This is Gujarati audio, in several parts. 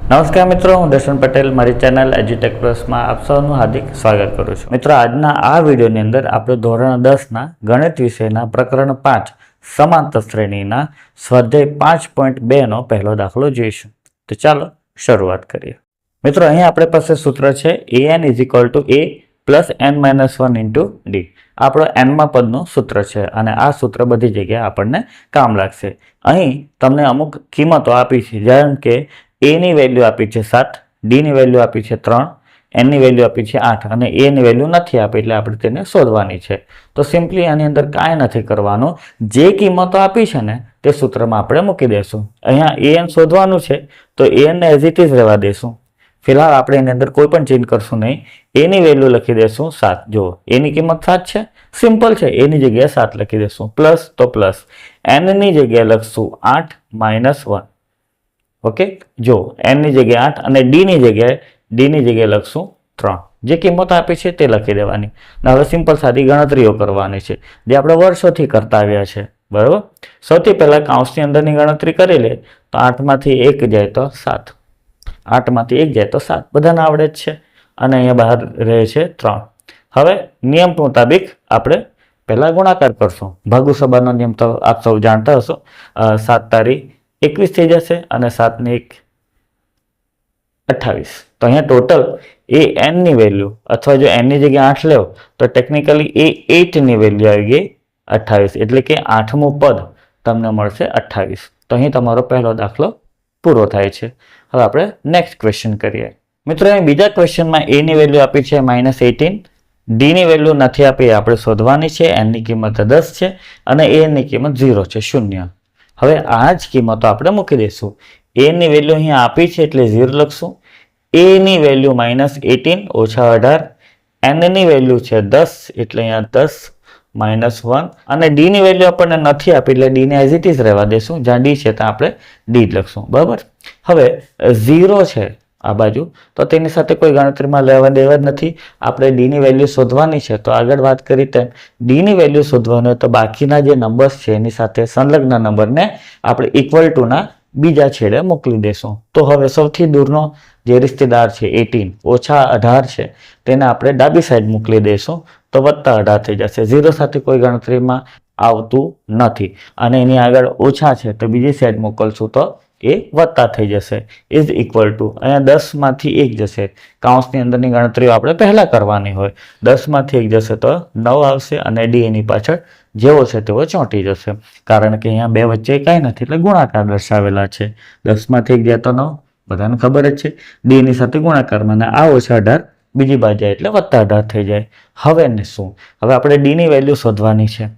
નમસ્કાર મિત્રો, હું દર્શન પટેલ મારી ચેનલ એજ્યુટેક પ્લસમાં આપ સૌનું હાર્દિક સ્વાગત કરું છું. મિત્રો, આજના આ વિડીયોની અંદર આપણે ધોરણ 10ના ગણિત વિષયના પ્રકરણ 5 સમાંતર શ્રેણીના સ્વાધ્યાય 5.2નો પહેલો દાખલો જોઈશું. તો ચાલો શરૂઆત કરીએ. મિત્રો, અહીં આપણી પાસે સૂત્ર છે an = a plus n-1 into D. આપણો એનમાં પદનું સૂત્ર છે અને આ સૂત્ર બધી જગ્યાએ આપણને કામ લાગશે. અહીં તમને અમુક કિંમતો આપી છે, જેમ કે a ની વેલ્યુ આપી છે 7, d ની વેલ્યુ આપી છે 3, n ની વેલ્યુ આપી છે 8 અને a ની વેલ્યુ નથી આપી, એટલે આપણે તેને શોધવાની છે. તો સિમ્પલી આની અંદર કાંઈ નથી કરવાનું, જે કિંમતો આપી છે ને તે સૂત્રમાં આપણે મૂકી દઈશું. અહીંયા an શોધવાનું છે તો an ને એઝ ઇટ ઇઝ રહેવા દઈશું. ફિલહાલ આપણે એની અંદર કોઈ પણ ચેન્જ કરશું નહીં. a ની વેલ્યુ લખી દઈશું 7. જુઓ, a ની કિંમત 7 છે, સિમ્પલ છે, a ની જગ્યાએ 7 લખી દઈશું. પ્લસ તો પ્લસ, n ની જગ્યાએ લખશું 8 - 1. ઓકે, જો n ની જગ્યાએ 8 અને d ની જગ્યાએ લખશું 3. જે કિંમત આપી છે તે લખી દેવાની. હવે સિમ્પલ સાદી ગણતરીઓ કરવાની છે, જે આપણે વર્ષોથી કરતા આવ્યા છે. બરાબર, સૌથી પહેલા કૌંસની અંદરની ગણતરી કરી લે તો 8 માંથી 1 જાય તો 7, 8 માંથી 1 જાય તો 7, બધાને આવડે જ છે. અને અહીંયા બહાર રહે છે 3. હવે નિયમ મુતાબિક આપણે પહેલા ગુણાકાર કરશું. ભાગુ સબાનો નિયમ તો આપ સૌ જાણતા હશો. 7 તારી 21 થઈ જશે અને 7 ને 1 28. તો અહીંયા ટોટલ એ n ની વેલ્યુ, અથવા જો n ની જગ્યાએ 8 લેવો તો ટેકનિકલી એ 8 ની વેલ્યુ આવી ગઈ 28, એટલે કે 8મું પદ તમને મળશે 28. તો અહીં તમારો પહેલો દાખલો પૂરો થાય છે. હવે આપણે નેક્સ્ટ ક્વેશ્ચન કરીએ. મિત્રો, અહીં બીજા ક્વેશ્ચનમાં a ની વેલ્યુ આપી છે -18, d ની વેલ્યુ નથી આપી, આપણે શોધવાની છે. n ની કિંમત 10 છે અને a ની કિંમત 0 છે, 0. હવે આ જ કિંમતો આપણે મૂકી દઈશું. a ની વેલ્યુ અહીંયા આપી છે એટલે 0 લખશું. a ની વેલ્યુ -18 - 18, n ની વેલ્યુ છે 10 એટલે અહીંયા 10 - 1 અને d ની વેલ્યુ આપણને નથી આપી એટલે d ને એઝ ઇટ ઇઝ રહેવા દઈશું. જ્યાં d છે ત્યાં આપણે d લખશું. બરાબર, હવે 0 છે આ બાજુ, તો તેની સાથે કોઈ ગણતરીમાં લેવા દેવા જ નથી. આપણે d ની વેલ્યુ શોધવાની છે, તો આગળ વાત કરી તેમ d ની વેલ્યુ શોધવાની હોય તો બાકીના જે નંબર્સ છે એની સાથે સંલગ્ન નંબરને આપણે ઇક્વલ ટુ ના બીજા છેડે મોકલી દેશું. તો હવે સૌથી દૂરનો જે રિશ્તેદાર છે 18 - 18 છે તેને આપણે ડાબી સાઈડ મોકલી દઈશું, તો +18 થઈ જશે. 0 સાથે કોઈ ગણતરીમાં આવતું નથી અને એની આગળ ઓછા છે તો બીજી સાઈડ મોકલશું તો એ વત્તા થઈ જશે. ઇઝ ઇક્વલ ટુ, અહીંયા 10 માંથી 1 જશે. કૌંસની અંદરની ગણતરીઓ આપણે પહેલા કરવાની હોય. 10 માંથી 1 જશે તો 9 આવશે અને d એની પાછળ જેવો છે તેવો ચોંટી જશે, કારણ કે અહીંયા બે વચ્ચે કાંઈ નથી એટલે ગુણાકાર દર્શાવેલા છે. 10 માંથી 1 જાય તો 9, બધાને ખબર જ છે. d ની સાથે ગુણાકારમાં આ -18 બીજી બાજુ જાય એટલે +18 થઈ જાય. હવે ને શું, હવે આપણે d ની વેલ્યુ શોધવાની છે.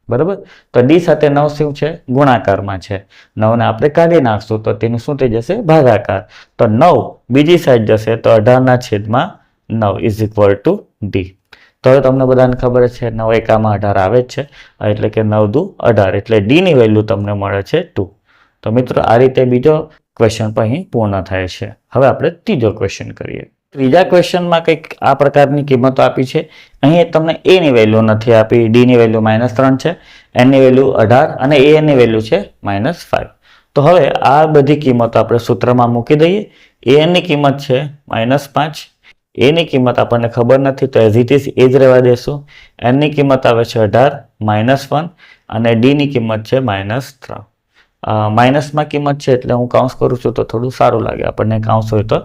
બરાબર, તો d સાથે 9 શું છે, ગુણાકારમાં છે. 9 ને આપણે કાઢી નાખશું તો તેનું શું થઈ જશે, ભાગાકાર. તો 9 બીજી સાઈડ જશે તો 18/9 ઇઝ ઇક્વલ ટુ d. તો હવે તમને બધાને ખબર છે 9 એકામાં 18 આવે જ છે, એટલે કે 9 દુ 18, એટલે d ની વેલ્યુ તમને મળે છે 2. તો મિત્રો, આ રીતે બીજો ક્વેશ્ચન પણ અહીં પૂર્ણ થાય છે. હવે આપણે ત્રીજો ક્વેશ્ચન કરીએ. ત્રીજા ક્વેશ્ચનમાં કંઈક આ પ્રકારની કિંમતો આપી છે. અહીં તમને a ની વેલ્યુ નથી આપી, d ની વેલ્યુ -3 છે, n ની વેલ્યુ 18 અને a ની વેલ્યુ છે -5. તો હવે આ બધી કિંમતો આપણે સૂત્રમાં મૂકી દઈએ. a ની કિંમત છે -5, a ની કિંમત આપણને ખબર નથી તો એઝ ઇટ ઇઝ એ જ રહેવા દેશું. n ની કિંમત આવે છે 18 -1 અને d ની કિંમત છે -3. માઇનસમાં કિંમત છે એટલે હું કાઉન્સ કરું છું તો થોડું સારું લાગે આપણને કાઉન્સ હોય તો.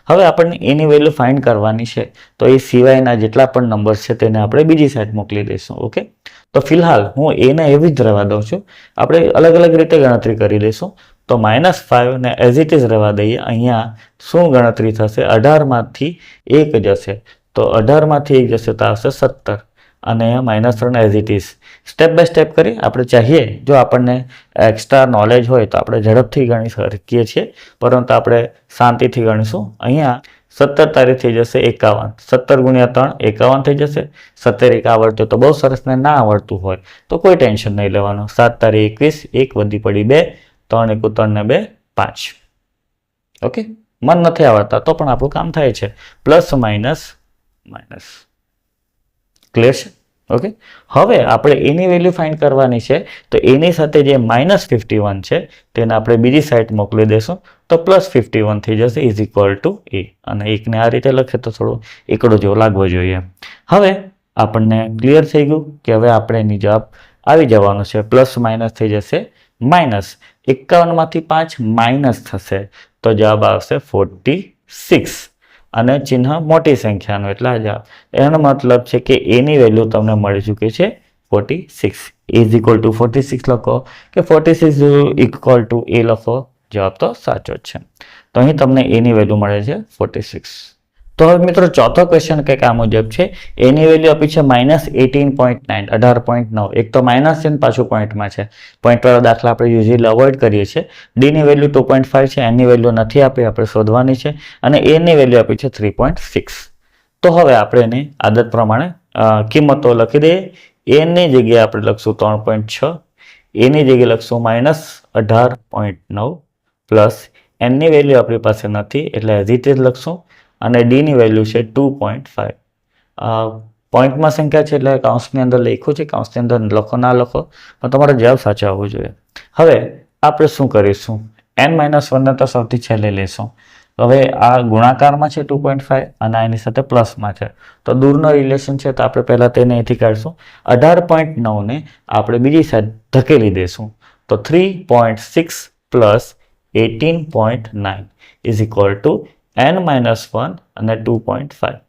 હવે આપણને એની વેલ્યુ ફાઇન્ડ કરવાની છે, તો એ સિવાયના જેટલા પણ નંબર્સ છે તેને આપણે બીજી સાઈડ મોકલી દઈશું. ઓકે, તો ફિલહાલ હું એને એવી જ રહેવા દઉં છું. આપણે અલગ અલગ રીતે ગણતરી કરી દઈશું. તો -5 ને એઝ ઇટ ઇઝ રહેવા દઈએ. અહીંયા શું ગણતરી થશે, 18 માંથી 1 જશે તો 18 માંથી 1 જશે તો આવશે 17 અને અહીંયા -3 as it is. Step by step કરી આપણે ચાહીએ, જો આપણને એક્સ્ટ્રા નોલેજ હોય તો આપણે ઝડપથી ગણી શકીએ છીએ, પરંતુ આપણે શાંતિથી ગણીશું. અહીંયા 17 તારીખ થઈ જશે 51, 17 × 3 51 થઈ જશે. 17 1 આવડતું તો બહુ સરસ, ને ના આવડતું હોય તો કોઈ ટેન્શન નહીં લેવાનું. 7 તારીખ 21, 1 વધી પડી 2, 3 1 3 ને 2 5. ઓકે, મન નથી આવડતા તો પણ આપણું કામ થાય છે. પ્લસ માઇનસ માઇનસ, ક્લિયર છે. ઓકે, હવે આપણે એની વેલ્યુ ફાઇન્ડ કરવાની છે, તો એની સાથે જે -51 છે તેને આપણે બીજી સાઈડ મોકલી દેશું, તો +51 થઈ જશે ઇઝ ઇક્વલ ટુ એ. અને એકને આ રીતે લખે તો થોડું એકડો જેવો લાગવો જોઈએ. હવે આપણને ક્લિયર થઈ ગયું કે હવે આપણે એની જવાબ આવી જવાનો છે, પ્લસ માઇનસ થઈ જશે માઇનસ. 51માંથી 5 માઇનસ થશે તો જવાબ આવશે 46 અને ચિહ્ન મોટી સંખ્યાનું એટલે આ જવાબ. એનો મતલબ છે કે એની વેલ્યુ તમને મળી ચૂકી છે 46 ઇઝ ઇક્વલ ટુ 46 લખો કે 46 ઇક્વલ ટુ એ લખો, જવાબ તો સાચો જ છે. તો અહીં તમને એની વેલ્યુ મળે છે 46. તો હવે મિત્રો ચોથો ક્વેશ્ચન કંઈક આ મુજબ છે. એની વેલ્યુ આપી છે -18.9 18.9. એક તો માઇનસ છે ને પાછું પોઈન્ટમાં છે. પોઈન્ટવાળા દાખલા આપણે યુઝ્યુઅલી અવોઇડ કરીએ છીએ. ડીની વેલ્યુ 2.5 છે, એની વેલ્યુ નથી આપી, આપણે શોધવાની છે. અને એની વેલ્યુ આપી છે 3.6. તો હવે આપણે એની આદત પ્રમાણે કિંમતો લખી દઈએ. એની જગ્યાએ આપણે લખશું 3.6, એની જગ્યાએ લખશું -18.9 પ્લસ એનની વેલ્યુ આપણી પાસે નથી એટલે એઝ ઇટ ઇઝ લખશું, અને ડીની વેલ્યુ છે 2.5. પોઈન્ટમાં સંખ્યા છે એટલે કાઉન્સની અંદર લખ્યું છે, કાઉન્સની અંદર લખો ના લખો પણ તમારો જવાબ સાચો આવવો જોઈએ. હવે આપણે શું કરીશું, n-1 તો સૌથી છેલ્લે લેશું. હવે આ ગુણાકારમાં છે 2.5 અને એની સાથે પ્લસમાં છે, તો દૂરનો રિલેશન છે તો આપણે પહેલાં તેને અહીંથી કાઢશું. 18.9 ને આપણે બીજી સાઈડ ધકેલી દઈશું, તો 3.6 plus 18.9 is equal to n-1 અને 2.5.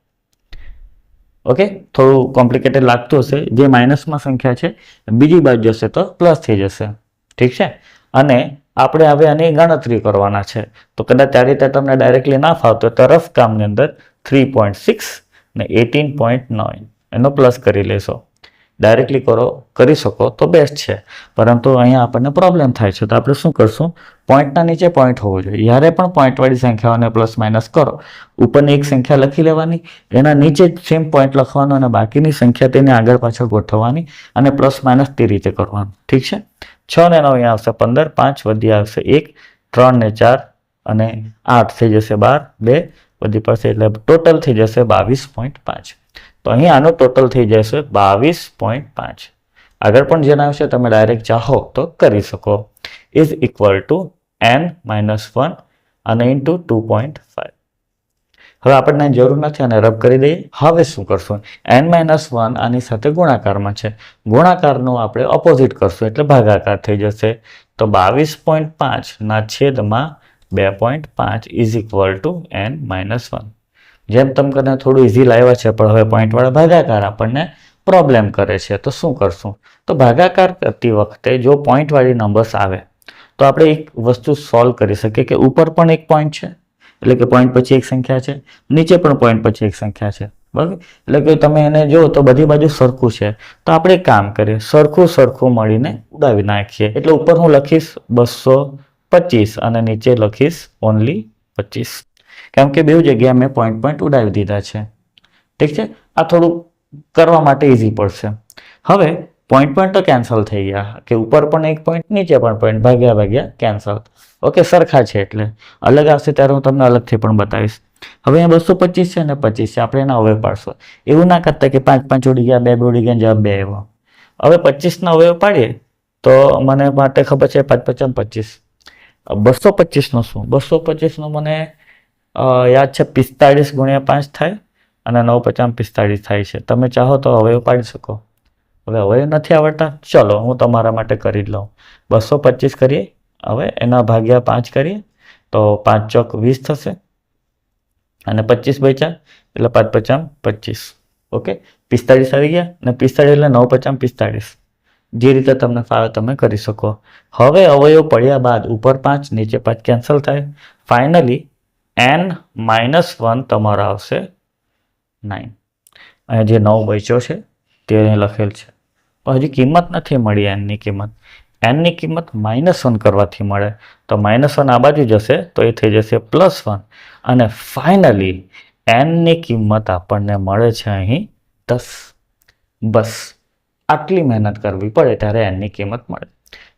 ઓકે, થોડું કોમ્પ્લિકેટેડ લાગતું હશે. જે માઇનસમાં સંખ્યા છે બીજી બાજુ જશે તો પ્લસ થઈ જશે, ઠીક છે. અને આપણે હવે આની ગણતરી કરવાના છે, તો કદાચ આ રીતે તમને ડાયરેક્ટલી ના ફાવતો તો રફ કામની અંદર 3.6 ને 18.9 એનો પ્લસ કરી લેશો. ડાયરેક્ટલી કરી શકો તો બેસ્ટ છે, પરંતુ અહીંયા આપણને પ્રોબ્લેમ થાય છે. તો આપણે શું કરશું, પોઈન્ટના નીચે પોઈન્ટ હોવો જોઈએ. જ્યારે પણ પોઈન્ટવાળી સંખ્યાઓને પ્લસ માઇનસ કરો, ઉપરની એક સંખ્યા લખી લેવાની, એના નીચે જ સેમ પોઈન્ટ લખવાનો અને બાકીની સંખ્યા તેને આગળ પાછળ ગોઠવવાની અને પ્લસ માઇનસ તે રીતે કરવાનું, ઠીક છે. 6 ને 9 અહીંયા આવશે 15, 5 વધી આવશે 1, 3 ને 4 અને 8 થઈ જશે 12, 2 વધી પડશે એટલે ટોટલ થઈ જશે 22.5. તો અહીં આનું ટોટલ થઈ જશે 22.5. આગળ પણ જણાવશે, તમે ડાયરેક્ટ ચાહો તો કરી શકો. ઇઝ ઇક્વલ ટુ n-1 અને ઇન્ટુ 2.5. હવે આપણને જરૂર નથી અને રબ કરી દઈએ. હવે શું કરશું, n-1 આની સાથે ગુણાકારમાં છે, ગુણાકારનું આપણે ઓપોઝિટ કરશું એટલે ભાગાકાર થઈ જશે. તો 22.5 ના છેદમાં 2.5 ઇઝ ઇક્વલ ટુ n-1. જેમ તમને થોડું ઇઝી લાવ્યા છે, પણ હવે પોઈન્ટવાળા ભાગાકાર આપણને પ્રોબ્લેમ કરે છે. તો શું કરશું, તો ભાગાકાર કરતી વખતે જો પોઈન્ટવાળી નંબર્સ આવે તો આપણે એક વસ્તુ સોલ્વ કરી શકીએ કે ઉપર પણ એક પોઈન્ટ છે એટલે કે પોઈન્ટ પછી એક સંખ્યા છે, નીચે પણ પોઈન્ટ પછી એક સંખ્યા છે, બરાબર. એટલે કે તમે એને જો તો બધી બાજુ સરખું છે, તો આપણે એક કામ કરીએ, સરખું મળીને ઉડાવી નાખીએ. એટલે ઉપર હું લખીશ 225 અને નીચે લખીશ ઓનલી 25, કેમ કે બે જગ્યાએ મેં પોઈન્ટ ઉડાવી દીધા છે, ઠીક છે. આ થોડું કરવા માટે ઇઝી પડશે. હવે પોઈન્ટ તો કેન્સલ થઈ ગયા કે ઉપર પણ એક પોઈન્ટ નીચે પણ પોઈન્ટ, ભાગ્યા કેન્સલ. ઓકે, સરખા છે એટલે અલગ આવશે ત્યારે હું તમને અલગથી પણ બતાવીશ. હવે અહીંયા 225 છે ને 25 છે, આપણે એના અવયવ પાડશું. એવું ના કરતા કે 5 ઉડી ગયા, 2 ઉડી ગયા, જવાબ 2 આવ્યો. હવે 25 અવયવ પાડીએ તો મને માટે ખબર છે 5 5 25. 225 નું શું, 225 નું મને યાદ છે 45 ગુણ્યા 5 થાય અને 9 50 45 થાય છે. તમે ચાહો તો અવયવ પાડી શકો. હવે અવયવ નથી આવડતા, ચલો હું તમારા માટે કરી લઉં. 225 કરીએ, હવે એના ભાગ્યા 5 કરીએ તો 5 ચોક 20 થશે અને 25 બચ્યા એટલે 5 50 25. ઓકે, 45 આવી ગયા અને 45 એટલે 9 50 45. જે રીતે તમને ફાવે તમે કરી શકો. હવે અવયવ પડ્યા બાદ ઉપર 5 નીચે 5 કેન્સલ થાય. ફાઇનલી n-1 તમારો આવશે 9. અહીંયા જે 9 બચ્યો છે તે અહીં લખેલ છે, પણ હજી કિંમત નથી મળી. એનની કિંમત -1 કરવાથી મળે, તો -1 આ બાજુ જશે તો એ થઈ જશે +1 અને ફાઇનલી એનની કિંમત આપણને મળે છે અહીં 10. બસ આટલી મહેનત કરવી પડે ત્યારે એનની કિંમત મળે.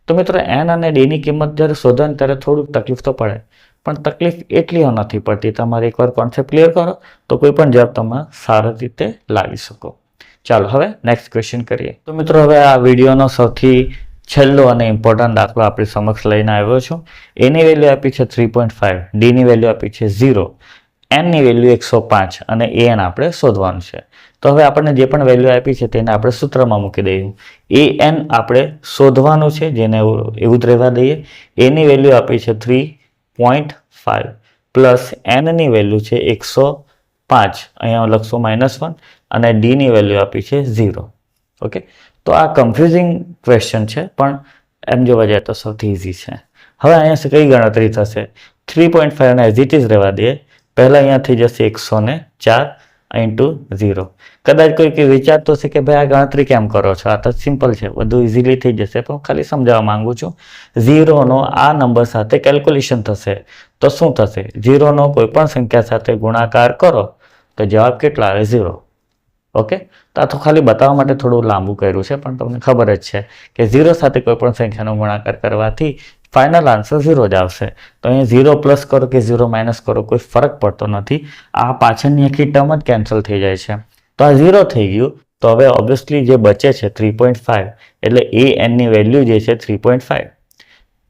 તો મિત્રો એન અને ડીની કિંમત જ્યારે શોધવાની ત્યારે થોડુંક તકલીફ તો પડે, પણ તકલીફ એટલી નથી પડતી. તમારે એકવાર કોન્સેપ્ટ ક્લિયર કરો તો કોઈ પણ જવાબ તમે સારી રીતે લાવી શકો. ચાલો હવે નેક્સ્ટ ક્વેશ્ચન કરીએ. તો મિત્રો હવે આ વિડીયોનો સૌથી છેલ્લો અને ઇમ્પોર્ટન્ટ દાખલો આપણી સમક્ષ લઈને આવ્યો છું. એની વેલ્યુ આપી છે 3.5, ડીની વેલ્યુ આપી છે 0, એનની વેલ્યુ 105 અને એન આપણે શોધવાનું છે. તો હવે આપણને જે પણ વેલ્યુ આપી છે તેને આપણે સૂત્રમાં મૂકી દઈએ. એન આપણે શોધવાનું છે, જેને એવું જ રહેવા દઈએ. એની વેલ્યુ આપી છે 3.5 પ્લસ એનની વેલ્યુ છે 105, અહીંયા લખશું -1, અને ડીની વેલ્યુ આપી છે 0. ઓકે, તો આ કન્ફ્યુઝિંગ ક્વેશ્ચન છે, પણ એમ જોવા જાય તો સૌથી ઇઝી છે. હવે અહીંયા કઈ ગણતરી થશે? 3.5 ને એઝ ઇટ ઇઝ રહેવા દઈએ. પહેલાં અહીંયા થઈ જશે 104 ઇન્ટુ 0. કદાચ કોઈ વિચારતો હશે કે ભાઈ આ ગણતરી કેમ કરો છો? આ તો સિમ્પલ છે, બધું ઇઝીલી થઈ જશે, પણ ખાલી સમજાવવા માંગુ છું. 0નો આ નંબર સાથે કેલ્ક્યુલેશન થશે તો શું થશે? 0નો કોઈ પણ સંખ્યા સાથે ગુણાકાર કરો તો જવાબ કેટલા આવે? 0. ઓકે, તો આ તો ખાલી બતાવવા માટે થોડું લાંબુ કર્યું છે, પણ તમને ખબર જ છે કે 0 સાથે કોઈ પણ સંખ્યાનો ગુણાકાર કરવાથી ફાઇનલ આન્સર 0 જ આવશે. તો અહીંયા 0 પ્લસ કરો કે 0 માઇનસ કરો કોઈ ફરક પડતો નથી. આ પાછળની આખી ટર્મ જ કેન્સલ થઈ જાય છે. તો આ 0 થઈ ગયું. તો હવે ઓબ્વિયસલી જે બચે છે 3.5, એટલે એ એનની વેલ્યુ જે છે 3.5.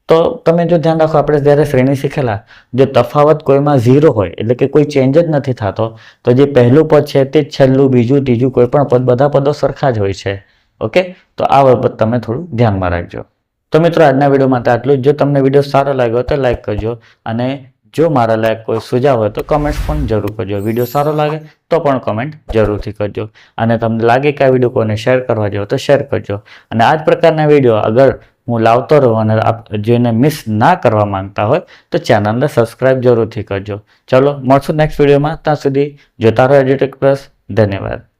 તો તમે જો ધ્યાન રાખો, આપણે જ્યારે શ્રેણી શીખેલા, જો તફાવત કોઈમાં 0 હોય એટલે કે કોઈ ચેન્જ જ નથી થતો, તો જે પહેલું પદ છે તે જ છેલ્લું, બીજું, ત્રીજું કોઈ પણ પદ, બધા પદો સરખા જ હોય છે. ઓકે, તો આ બાબત તમે થોડું ધ્યાનમાં રાખજો. તો મિત્રો આજના વિડીયો માટે આટલું જ. જો તમને વિડીયો સારો લાગ્યો તો લાઈક કરજો, અને જો મારા લાયક કોઈ સુઝાવ હોય તો કમેન્ટ્સ પણ જરૂર કરજો. વિડીયો સારો લાગે તો પણ કમેન્ટ જરૂરથી કરજો, અને તમને લાગે કે આ વિડીયો કોઈને શેર કરવા જેવો તો શેર કરજો. અને આ જ પ્રકારના વિડીયો અગર હું લાવતો રહું અને આપ જેને મિસ ના કરવા માંગતા હોય તો ચેનલને સબસ્ક્રાઇબ જરૂરથી કરજો. ચલો મળશું નેક્સ્ટ વિડીયોમાં. ત્યાં સુધી જોતા રહો એડ્યુટેક પ્લસ. ધન્યવાદ.